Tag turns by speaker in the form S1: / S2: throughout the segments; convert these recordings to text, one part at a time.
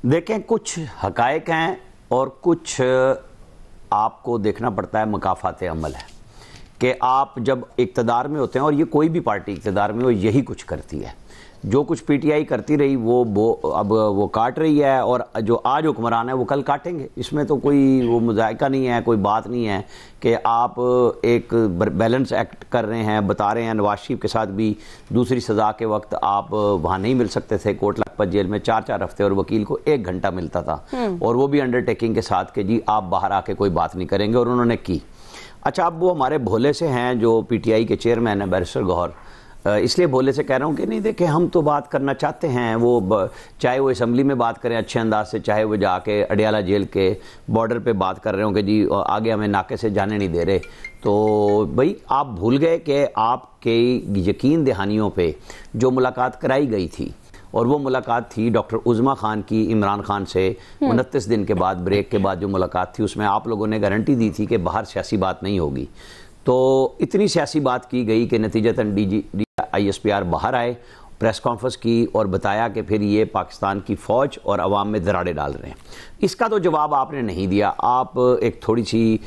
S1: دیکھیں کچھ حقائق ہیں اور کچھ آپ کو دیکھنا پڑتا ہے مکافات عمل ہے کہ آپ جب اقتدار میں ہوتے ہیں، اور یہ کوئی بھی پارٹی اقتدار میں ہو یہی کچھ کرتی ہے، جو کچھ پی ٹی آئی کرتی رہی اب وہ کاٹ رہی ہے، اور جو آج حکمران ہے وہ کل کاٹیں گے۔ اس میں تو کوئی وہ مذائقہ نہیں ہے، کوئی بات نہیں ہے کہ آپ ایک بیلنس ایکٹ کر رہے ہیں، بتا رہے ہیں نواز شریف کے ساتھ بھی دوسری سزا کے وقت آپ وہاں نہیں مل سکتے تھے، کوٹ لکھپت جیل میں 4 ہفتے اور وکیل کو 1 گھنٹہ ملتا تھا، اور وہ بھی انڈر ٹیکنگ کے ساتھ کہ جی آپ باہر آ کے کوئی بات نہیں کریں گے، اور انہوں نے کی۔ اچھا، اب وہ ہمارے بھولے سے ہیں جو پی ٹی آئی کے چیئرمین ہیں بیرسٹر گوہر، اس لیے بھولے سے کہہ رہا ہوں کہ نہیں دیکھیں ہم تو بات کرنا چاہتے ہیں، وہ چاہے وہ اسمبلی میں بات کریں اچھے انداز سے، چاہے وہ جا کے اڈیالہ جیل کے بارڈر پہ بات کر رہے ہوں کہ جی آگے ہمیں ناکے سے جانے نہیں دے رہے۔ تو بھئی آپ بھول گئے کہ آپ کے یقین دہانیوں پہ جو ملاقات کرائی گئی تھی، اور وہ ملاقات تھی ڈاکٹر عظمیٰ خان کی عمران خان سے 29 دن کے بعد، بریک کے بعد جو ملاقات تھی، اس میں آپ لوگوں نے گارنٹی دی تھی کہ باہر سیاسی بات نہیں ہوگی۔ تو اتنی سیاسی بات کی گئی کہ نتیجتاً ISPR باہر آئے، پریس کانفرنس کی اور بتایا کہ پھر یہ پاکستان کی فوج اور عوام میں دراڑے ڈال رہے ہیں۔ اس کا تو جواب آپ نے نہیں دیا، آپ ایک تھوڑی سی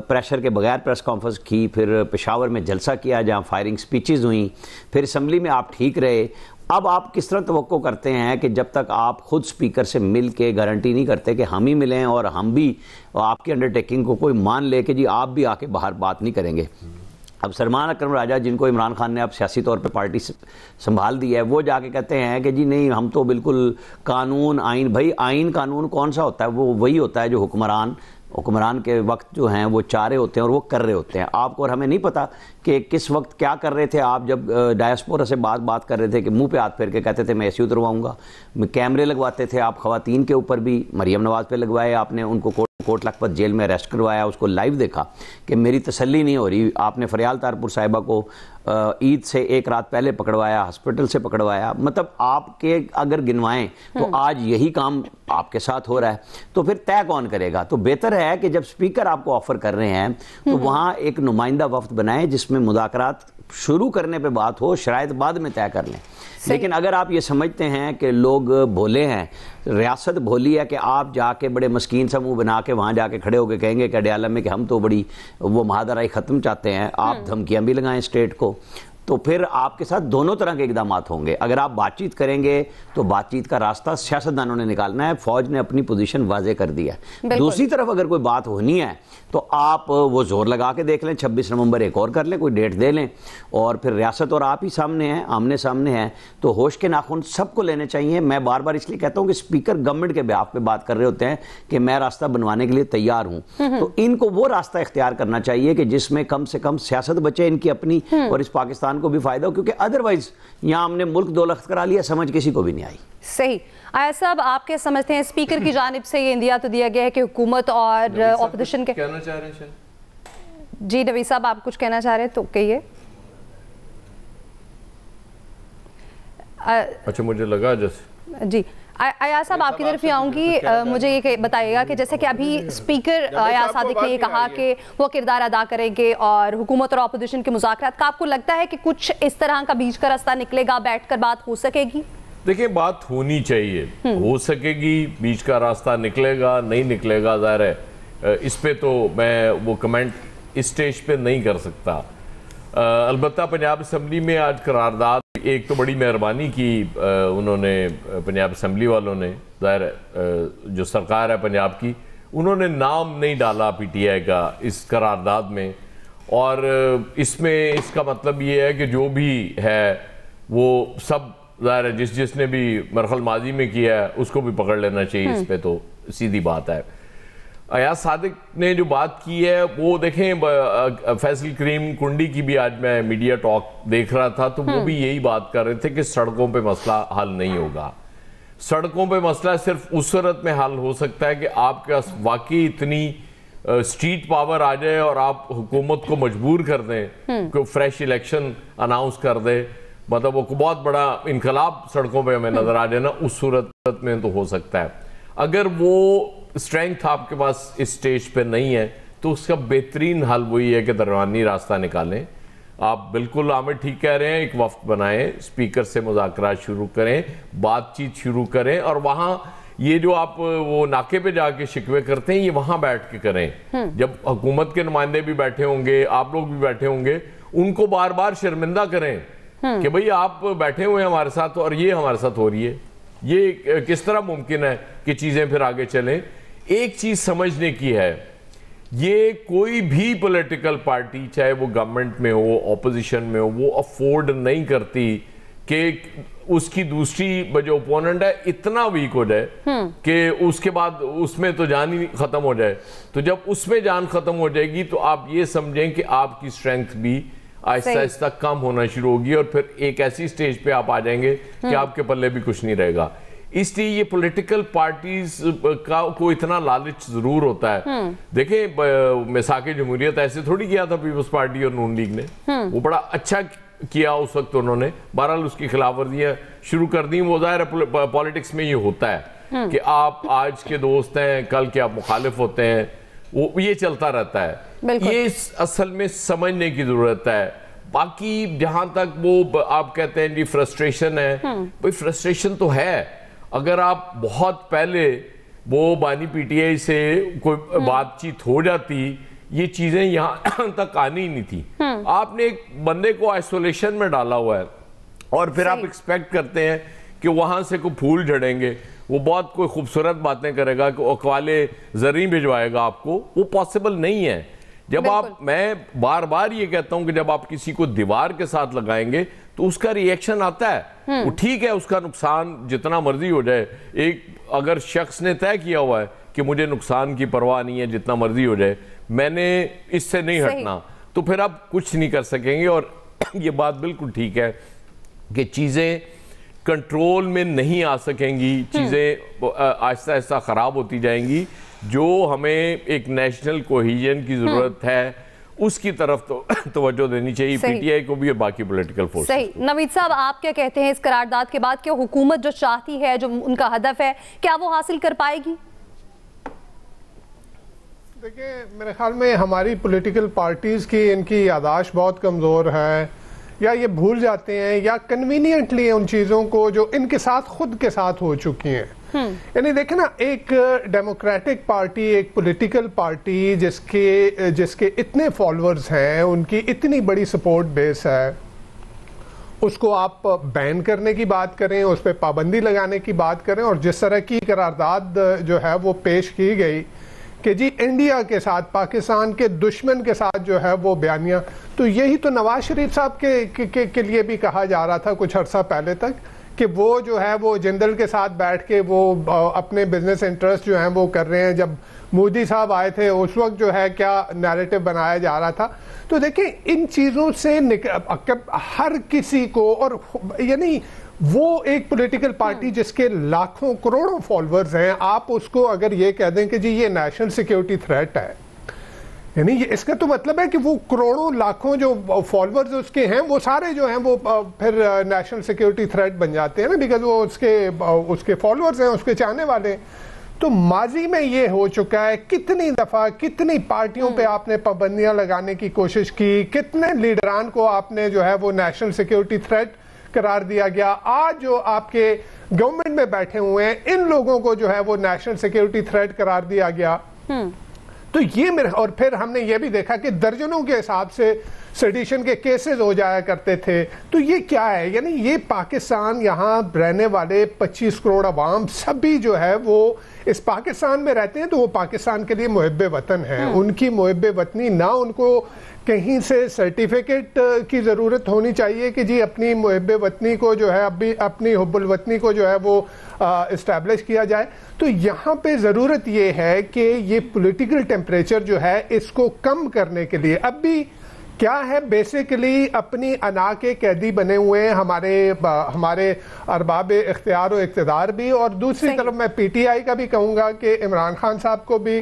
S1: پریشر کے بغیر پریس کانفرنس کی، پھر پشاور میں جلسہ کیا جہاں فائرنگ سپیچز ہوئیں، پھر اسمبلی میں آپ ٹھیک رہے۔ اب آپ کس طرح توقع کرتے ہیں کہ جب تک آپ خود سپیکر سے مل کے گارنٹی نہیں کرتے کہ ہم ہی ملیں اور ہم بھی آپ کی انڈرٹیکنگ کو کوئی مان لے کہ جی آپ بھی آ کے باہر بات نہیں کریں گے۔ اب سلمان اکرم راجہ جن کو عمران خان نے اب سیاسی طور پہ پارٹی سنبھال دی ہے، وہ جا کے کہتے ہیں کہ جی نہیں ہم تو بالکل قانون آئین، بھائی آئین قانون کون سا ہوتا ہے؟ وہ وہی ہوتا ہے جو حکمران کے وقت جو ہیں وہ چارے ہوتے ہیں اور وہ کر رہے ہوتے ہیں۔ آپ کو اور ہمیں نہیں پتا کہ کس وقت کیا کر رہے تھے آپ جب ڈائسپورا سے بات کر رہے تھے کہ منہ پہ ہاتھ پھیر کے کہتے تھے میں ایسے اترواؤں گا، کیمرے لگواتے تھے آپ خواتین کے اوپر بھی، مریم نواز پہ لگوائے آپ نے، ان کو کوٹ لکھپت جیل میں اریسٹ کروایا، اس کو لائیو دیکھا کہ میری تسلی نہیں ہو رہی، آپ نے فریال تارپور صاحبہ کو عید سے 1 رات پہلے پکڑوایا، ہسپٹل سے پکڑوایا، مطلب آپ کے اگر گنوائیں تو آج یہی کام آپ کے ساتھ ہو رہا ہے، تو پھر طے کون کرے گا؟ تو بہتر ہے کہ جب سپیکر آپ کو آفر کر رہے ہیں تو وہاں ایک نمائندہ وفد بنائیں جس میں مذاکرات شروع کرنے پہ بات ہو، شرائط بعد میں طے کر لیں۔ لیکن اگر آپ یہ سمجھتے ہیں کہ لوگ بھولے ہیں، ریاست بھولی ہے کہ آپ جا کے بڑے مسکین سا منہ بنا کے وہاں جا کے کھڑے ہو کے کہیں گے کہ اڈیالہ میں کہ ہم تو بڑی وہ مہادرائی ختم چاہتے ہیں، آپ دھمکیاں بھی لگائیں اسٹیٹ کو، تو پھر آپ کے ساتھ دونوں طرح کے اقدامات ہوں گے۔ اگر آپ بات چیت کریں گے تو بات چیت کا راستہ سیاستدانوں نے نکالنا ہے، فوج نے اپنی پوزیشن واضح کر دی ہے۔ دوسری طرف اگر کوئی بات ہونی ہے تو آپ وہ زور لگا کے دیکھ لیں، 26 نومبر ایک اور کر لیں، کوئی ڈیٹ دے لیں، اور پھر ریاست اور آپ ہی سامنے ہیں، آمنے سامنے ہیں، تو ہوش کے ناخن سب کو لینے چاہیے۔ میں بار بار اس لیے کہتا ہوں کہ اسپیکر گورنمنٹ کے بیاف پہ بات کر رہے ہوتے ہیں کہ میں راستہ بنوانے کے لیے تیار ہوں، تو ان کو وہ راستہ اختیار کرنا چاہیے کہ جس میں کم سے کم سیاست بچے ان کی اپنی، اور اس پاکستان کو بھی فائدہ ہو، کیونکہ ادروائز یہاں ہم نے ملک دو لخت کرا لیا، سمجھ کسی کو بھی نہیں آئی۔
S2: صحیح۔ آیت صاحب آپ کیا سمجھتے ہیں؟ اسپیکر کی جانب سے یہ اندیا تو دیا گیا ہے کہ حکومت اور اپوزیشن کے
S3: کہنا چاہ رہے ہیں؟
S2: جی نوید صاحب آپ کچھ کہنا چاہ رہے ہیں تو کہیے۔
S3: اچھا مجھے لگا جیسے
S2: جی ایاز صاحب آپ کی طرف ہی آؤں گی، مجھے یہ بتائیے گا کہ جیسے کہ ابھی اسپیکر ایاز صادق نے یہ کہا کہ وہ کردار ادا کریں گے اور حکومت اور اپوزیشن کے مذاکرات کا، آپ کو لگتا ہے کہ کچھ اس طرح کا بیچ کا راستہ نکلے گا، بیٹھ کر بات ہو سکے گی؟
S3: دیکھیں بات ہونی چاہیے، ہو سکے گی، بیچ کا راستہ نکلے گا نہیں نکلے گا، ظاہر ہے اس پہ تو میں وہ کمنٹ اس سٹیج پہ نہیں کر سکتا۔ البتہ پنجاب اسمبلی میں آج قرارداد ایک تو بڑی مہربانی کی انہوں نے، پنجاب اسمبلی والوں نے، ظاہر جو سرکار ہے پنجاب کی، انہوں نے نام نہیں ڈالا پی ٹی آئی کا اس قرارداد میں، اور اس میں اس کا مطلب یہ ہے کہ جو بھی ہے وہ سب ظاہر ہے جس نے بھی مرحل ماضی میں کیا ہے اس کو بھی پکڑ لینا چاہیے، اس پہ تو سیدھی بات ہے۔ ایاز صادق نے جو بات کی ہے وہ دیکھیں، فیصل کریم کنڈی کی بھی آج میں میڈیا ٹاک دیکھ رہا تھا تو وہ بھی یہی بات کر رہے تھے کہ سڑکوں پہ مسئلہ حل نہیں ہوگا۔ سڑکوں پہ مسئلہ صرف اس صورت میں حل ہو سکتا ہے کہ آپ کے پاس واقعی اتنی سٹریٹ پاور آ جائے اور آپ حکومت کو مجبور کر دیں کہ فریش الیکشن اناؤنس کر دے، مطلب وہ بہت بڑا انقلاب سڑکوں پہ ہمیں نظر آ جائے نا، اس صورت میں تو ہو سکتا ہے۔ اگر وہ اسٹرینگتھ آپ کے پاس اس سٹیج پہ نہیں ہے تو اس کا بہترین حل وہی ہے کہ درمیانی راستہ نکالیں۔ آپ بالکل عامر ٹھیک کہہ رہے ہیں، ایک وفد بنائیں، اسپیکر سے مذاکرات شروع کریں، بات چیت شروع کریں، اور وہاں یہ جو آپ وہ ناکے پہ جا کے شکوے کرتے ہیں یہ وہاں بیٹھ کے کریں. جب حکومت کے نمائندے بھی بیٹھے ہوں گے, آپ لوگ بھی بیٹھے ہوں گے, ان کو بار بار شرمندہ کریں کہ بھئی آپ بیٹھے ہوئے ہیں ہمارے ساتھ اور یہ ہمارے ساتھ ہو رہی ہے. یہ کس طرح ممکن ہے کہ چیزیں پھر آگے چلیں؟ ایک چیز سمجھنے کی ہے, یہ کوئی بھی پولیٹیکل پارٹی چاہے وہ گورنمنٹ میں ہو, اپوزیشن میں ہو, وہ افورڈ نہیں کرتی کہ اس کی دوسری جو اپوننٹ ہے اتنا ویک ہو جائے کہ اس کے بعد اس میں تو جان ہی ختم ہو جائے. تو جب اس میں جان ختم ہو جائے گی تو آپ یہ سمجھیں کہ آپ کی اسٹرینگتھ بھی آہستہ آہستہ کم ہونا شروع ہوگی, اور پھر ایک ایسی سٹیج پہ آپ آ جائیں گے کہ آپ کے پلے بھی کچھ نہیں رہے گا. اس لیے یہ پولیٹیکل پارٹیز کو اتنا لالچ ضرور ہوتا ہے. دیکھیں میثاق جمہوریت ایسے تھوڑی کیا تھا پیپلز پارٹی اور نون لیگ نے, وہ بڑا اچھا کیا اس وقت انہوں نے, بہرحال اس کی خلاف ورزیاں شروع کر دیں. وہ ظاہر ہے پالیٹکس میں یہ ہوتا ہے کہ آپ آج کے دوست ہیں, کل کے آپ مخالف ہوتے ہیں, وہ یہ چلتا رہتا ہے. یہ اصل میں سمجھنے کی ضرورت ہے. باقی جہاں تک وہ آپ کہتے ہیں جی فرسٹریشن ہے, بھئی فرسٹریشن تو ہے. اگر آپ بہت پہلے وہ بانی پی ٹی آئی سے کوئی بات چیت ہو جاتی, یہ چیزیں یہاں تک آنی ہی نہیں تھی. آپ نے ایک بندے کو آئسولیشن میں ڈالا ہوا ہے اور پھر آپ ایکسپیکٹ کرتے ہیں کہ وہاں سے کوئی پھول جھڑیں گے, وہ بہت کوئی خوبصورت باتیں کرے گا, کہ اقوال زرعی بھجوائے گا آپ کو. وہ پاسبل نہیں ہے. جب آپ, میں بار بار یہ کہتا ہوں کہ جب آپ کسی کو دیوار کے ساتھ لگائیں گے تو اس کا ری ایکشن آتا ہے. وہ ٹھیک ہے, اس کا نقصان جتنا مرضی ہو جائے, ایک اگر شخص نے طے کیا ہوا ہے کہ مجھے نقصان کی پرواہ نہیں ہے, جتنا مرضی ہو جائے, میں نے اس سے نہیں ہٹنا, تو پھر آپ کچھ نہیں کر سکیں گے. اور یہ بات بالکل ٹھیک ہے کہ چیزیں کنٹرول میں نہیں آ سکیں گی, چیزیں آہستہ آہستہ خراب ہوتی جائیں گی. جو ہمیں ایک نیشنل کوہیژن کی ضرورت ہے اس کی طرف تو توجہ دینی چاہیے, پی ٹی آئی کو بھی اور باقی پولیٹیکل فورس.
S2: صحیح. نوید صاحب, آپ کیا کہتے ہیں اس قرارداد کے بعد کہ حکومت جو چاہتی ہے, جو ان کا ہدف ہے, کیا وہ حاصل کر پائے گی؟
S4: دیکھیں, میرے خیال میں ہماری پولیٹیکل پارٹیز کی ان کی یادداشت بہت کمزور ہے, یا یہ بھول جاتے ہیں یا کنوینینٹلی ان چیزوں کو جو ان کے ساتھ خود کے ساتھ ہو چکی ہیں. یعنی دیکھیں نا, ایک ڈیموکریٹک پارٹی, ایک پولیٹیکل پارٹی جس کے اتنے فالورز ہیں, ان کی اتنی بڑی سپورٹ بیس ہے, اس کو آپ بین کرنے کی بات کریں, اس پہ پابندی لگانے کی بات کریں, اور جس طرح کی قرارداد جو ہے وہ پیش کی گئی کہ جی انڈیا کے ساتھ, پاکستان کے دشمن کے ساتھ جو ہے وہ بیانیہ, تو یہی تو نواز شریف صاحب کے لیے بھی کہا جا رہا تھا کچھ عرصہ پہلے تک, کہ وہ جو ہے وہ جندل کے ساتھ بیٹھ کے وہ اپنے بزنس انٹرسٹ جو ہیں وہ کر رہے ہیں. جب مودی صاحب آئے تھے اس وقت جو ہے کیا نیریٹو بنایا جا رہا تھا. تو دیکھیں ان چیزوں سے ہر کسی کو, اور یعنی وہ ایک پولیٹیکل پارٹی جس کے لاکھوں کروڑوں فالورز ہیں, آپ اس کو اگر یہ کہہ دیں کہ جی یہ نیشنل سیکیورٹی تھریٹ ہے, یعنی اس کا تو مطلب ہے کہ وہ کروڑوں لاکھوں جو فالورز اس کے ہیں وہ سارے جو ہیں وہ پھر نیشنل سیکیورٹی تھریٹ بن جاتے ہیں نا, بیکاز وہ اس کے فالورز ہیں, اس کے چاہنے والے ہیں. تو ماضی میں یہ ہو چکا ہے, کتنی دفعہ کتنی پارٹیوں پہ آپ نے پابندیاں لگانے کی کوشش کی, کتنے لیڈران کو آپ نے جو ہے وہ نیشنل سیکیورٹی تھریٹ قرار دیا گیا. آج جو آپ کے گورنمنٹ میں بیٹھے ہوئے ہیں ان لوگوں کو جو ہے وہ نیشنل سیکیورٹی تھریٹ قرار دیا گیا. تو یہ اور پھر ہم نے یہ بھی دیکھا کہ درجنوں کے حساب سے سیڈیشن کے کیسز ہو جایا کرتے تھے. تو یہ کیا ہے, یعنی یہ پاکستان, یہاں رہنے والے 25 کروڑ عوام سبھی جو ہے وہ اس پاکستان میں رہتے ہیں, تو وہ پاکستان کے لیے محب وطن ہیں. ان کی محب وطنی, نہ ان کو کہیں سے سرٹیفکیٹ کی ضرورت ہونی چاہیے کہ جی اپنی محب وطنی کو جو ہے اپنی حب الوطنی کو جو ہے وہ اسٹیبلش کیا جائے. تو یہاں پہ ضرورت یہ ہے کہ یہ پولیٹیکل ٹیمپریچر جو ہے اس کو کم کرنے کے لیے, اب بھی کیا ہے بیسیکلی اپنی انا کے قیدی بنے ہوئے ہیں ہمارے ارباب اختیار و اقتدار بھی, اور دوسری طرف میں پی ٹی آئی کا بھی کہوں گا کہ عمران خان صاحب کو بھی,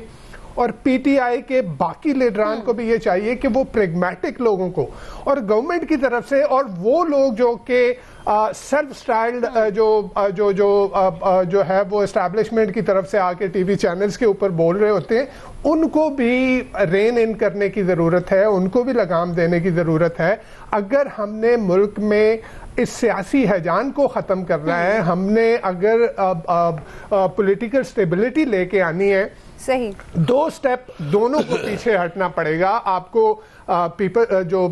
S4: اور پی ٹی آئی کے باقی لیڈران کو بھی یہ چاہیے کہ وہ پریگمیٹک لوگوں کو اور گورنمنٹ کی طرف سے اور وہ لوگ جو کہ سیلف سٹائلڈ جو ہے وہ اسٹیبلشمنٹ کی طرف سے آ کے ٹی وی چینلز کے اوپر بول رہے ہوتے ہیں ان کو بھی رین ان کرنے کی ضرورت ہے, ان کو بھی لگام دینے کی ضرورت ہے. اگر ہم نے ملک میں اس سیاسی ہیجان کو ختم کرنا ہے, ہم نے اگر پولیٹیکل سٹیبلٹی لے کے آنی ہے,
S2: صحیح
S4: 2 سٹیپ دونوں کو پیچھے ہٹنا پڑے گا. آپ کو پیپل جو